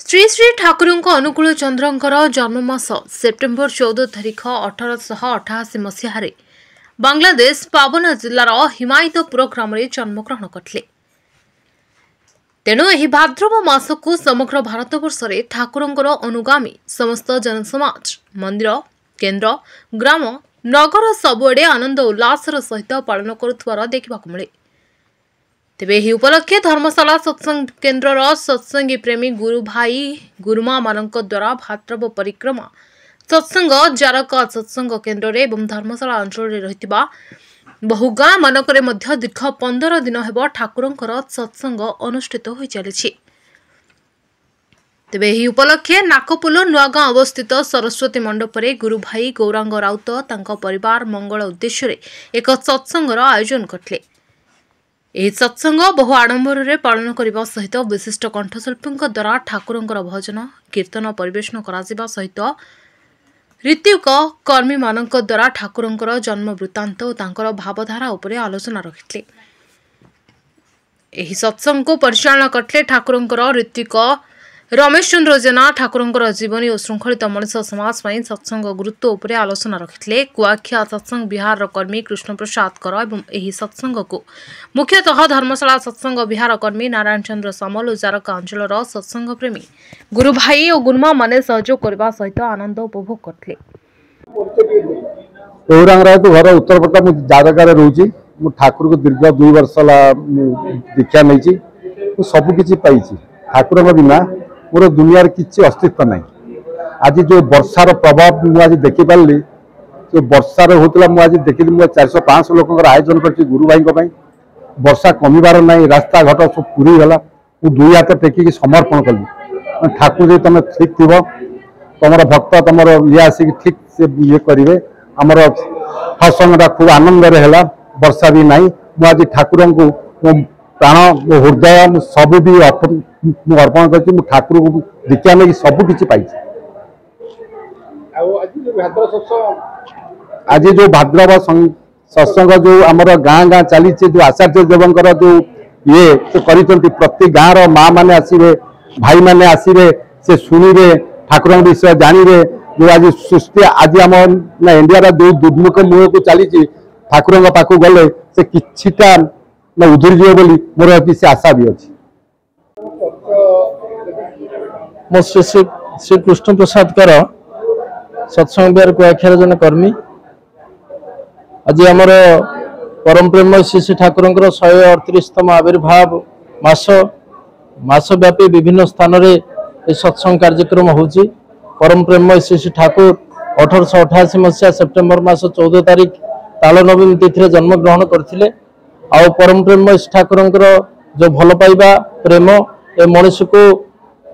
श्री श्री ठाकुर अनुकूल चंद्रंकर जन्ममास सेप्टेम्बर 14 तारीख 1888 मसीह बांग्लादेश पावना जिलार हिमायतपुर ग्राम जन्मग्रहण करते। तेणु यह भाद्रव मास को समग्र भारतवर्ष में ठाकुरंकर अनुगामी समस्त जनसमाज मंदिर केन्द्र ग्राम नगर सबुआड़े आनंद उल्लासर सहित पालन करुथिबार देखा मिले। तेबे यह उपलक्षे धर्मशाला सत्संग केन्द्र सत्संगी प्रेमी गुरु भाई गुरुमा मानक द्वारा भाद्रव परिक्रमा सत्संग जारका सत्संग केन्द्र एवं धर्मशाला अंचल रही बहु गाँ मानक दीर्घ 15 दिन हेब ठाकुरंकर सत्संग अनुष्ठित हो चली। तेबे यह उपलक्षे नाकपोल नुआगाँ अवस्थित सरस्वती मंडप में गुरु भाई गौरांग राउत तांको परिवार मंगल उद्देश्य एक सत्संगर आयोजन करते। यह सत्संग बहु आडंबर पालन करने सहित विशिष्ट कंठशिल्पी द्वारा ठाकुरंकर भजन कीर्तन परिवेशन करा सहित ऋत्विक कर्मी मानक द्वारा ठाकुरंकर जन्म वृत्तांत और तांकर भावधारा उपरे आलोचना रखिते। यह सत्संग को परिचालना करते ठाकुरंकर ऋत्विक रमेश चंद्र जेना ठाकुरंकर जीवनी और श्रृंखलित मनीष समाज में सत्संग गुरुत्व उपरे आलोचना रखिते। कुआखिया सत्संग बिहार कर्मी कृष्ण प्रसाद कर एवं यह सत्संग को मुख्यतः धर्मशाला सत्संग बिहार कर्मी नारायण चंद्र सामल और जारका अंचल सत्संग प्रेमी गुरु भाई और गुरुमा माने सहयोग करने सहित आनंद उपभोग करते। घर उत्तर प्रदेश जारका रोचे ठाकुर को दीर्घ 2 वर्ष दीक्षा नहीं सबकि पाई ठाकुर बिना मोर दुनिया किसी अस्तित्व ना। आज जो वर्षार प्रभाव मुझे देखिपारि जो वर्षार होता मुझे देखी 400-500 लोक आयोजन कर गुरु भाई वर्षा कमिबार ना रास्ता घाट सब पूरी गला। मुझे 2 हाथ टेकिक समर्पण कली ठाकुर जी तुम ठीक थी तुम भक्त तुम ये आसिक ठीक से ये करेंगे आमर सत्संगटा खूब आनंद है वर्षा भी ना। मुझे ठाकुर को प्राण हृदय सब भी अर्पण कर ठाकुर को दीक्षा नहीं सबकि पाई। आज जो भाद्रव सत्संग जो आमर गाँ गाँ चली जो आचार्य देवंकर जो ये कर प्रति गाँव माँ मैंने आसवे भाई मैंने आसवे से शुणे ठाकुर विषय जानवे जो आज सृष्टि आज आम इंडिया जो दुर्मुख मुह को चली ठाकुर पाक गले से किछिटा उधुरी जीव बोली मोर किसी आशा भी अच्छी। मो श्री कृष्ण प्रसाद कर सत्संग बिहार कुआखियार जन कर्मी आज आमर परम प्रेम श्री श्री ठाकुर 138तम आविर्भाव मास व्यापी विभिन्न स्थान में सत्संग कार्यक्रम होची। परम प्रेम श्री श्री ठाकुर 1888 मसीहा सेप्टेम्बर मास 14 तारीख ताल नवमी तिथि जन्म ग्रहण करथिले। आउ परम प्रेम ठाकुर जो भल पाइबा प्रेम ए मनुष्य को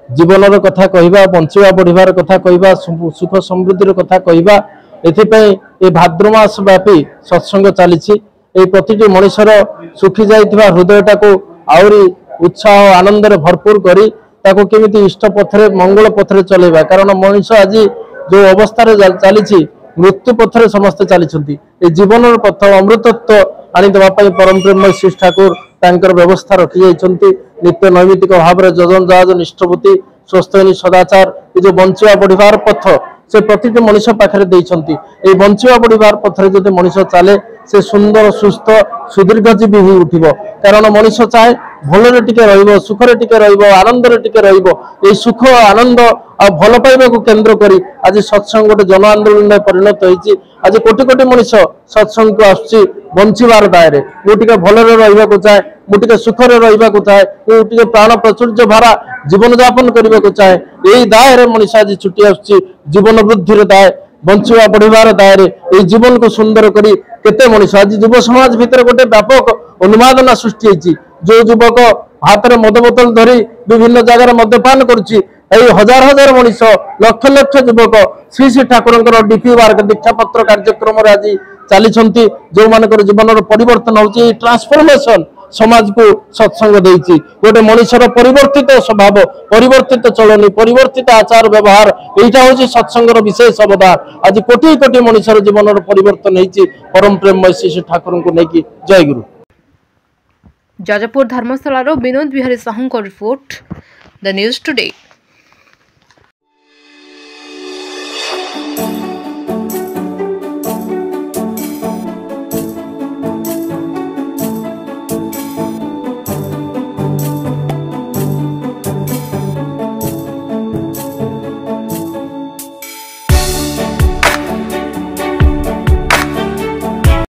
जीवन कथा कहवा बंचवा बढ़िबार कथा कहवा सुख समृद्धि कथा कहवा ए भाद्रमास व्यापी सत्संग चली प्रति मनुष्यर सुखी जाइथिबा हृदयटा को आउरी उत्साह आनंद भरपूर करी ताको केमिति इष्ट पथरे मंगल पथरे चलेबा। कारण मनुष्य आज जो अवस्था चली मृत्यु पथरे समस्ते चली जीवन पथ अमृतत्व आनीदेवाई परम प्रेम श्री ठाकुर तांकर व्यवस्था रखी जाइछन्ति। नित्य नैमित्तिक भाव में जजन जहाज निष्ठभूति स्वस्थनी सदाचार ये जो बंचवा बढ़िबार पथ से प्रति मनुष्य पाखे देइछन्ति। ए बंचवा बढ़िबार पथरे जदि मनुष्य चले से सुंदर सुस्थ सुदीर्घजीवी हो उठिबो। कारण मनुष्य चाहे भलरे टिके रहिबो सुखरे टिके रहिबो आनंदरे टिके रहिबो। ए सुख आनंद आ भल पाइबा को केंद्र करी आज सत्संग गोटे जन आंदोलन में परिणत होइछि। आज कोटि कोटि मनुष्य सत्संग को आसुछि बंचिबार दायरे मुझे भलरे रहिबा को चाहे मुझे सुखरे रहिबा को चाहे मुझे प्राण प्रचुर्य भारा जीवन यापन करने को चाहे यही दायरे मनुष्य आज छुट्टी आसुछि जीवन वृद्धि दाय बंचवा बढ़िबार दायरे ये जीवन को सुंदर करी केते मनुष्य आज युव समाज भितर गोटे व्यापक उन्मादना सृष्टि होइछि। जो युवक हाथ में मद बोतल धरी विभिन्न जगार मद्यपान करुछि हजार हजार मनुष्य लक्ष लक्ष युवक श्री श्री ठाकुर डीपी वार्क दीक्षा पत्र कार्यक्रम आज चली जो मानकर जीवन परिवर्तन होची ट्रांसफॉर्मेशन समाज को सत्संग देइछि। गोटे मनुष्यर परिवर्तित स्वभाव परिवर्तित चलनी परिवर्तित आचार व्यवहार यहीटा होची सत्संगर विशेष अवदान। आज कोटि कोटि मनुष्यर जीवन परिवर्तन होइछि परम प्रेम श्री ठाकुर को लेकिन जय गुरु। जाजपुर धर्मशाला विनोद बिहारी साहू को रिपोर्ट द न्यूज टुडे।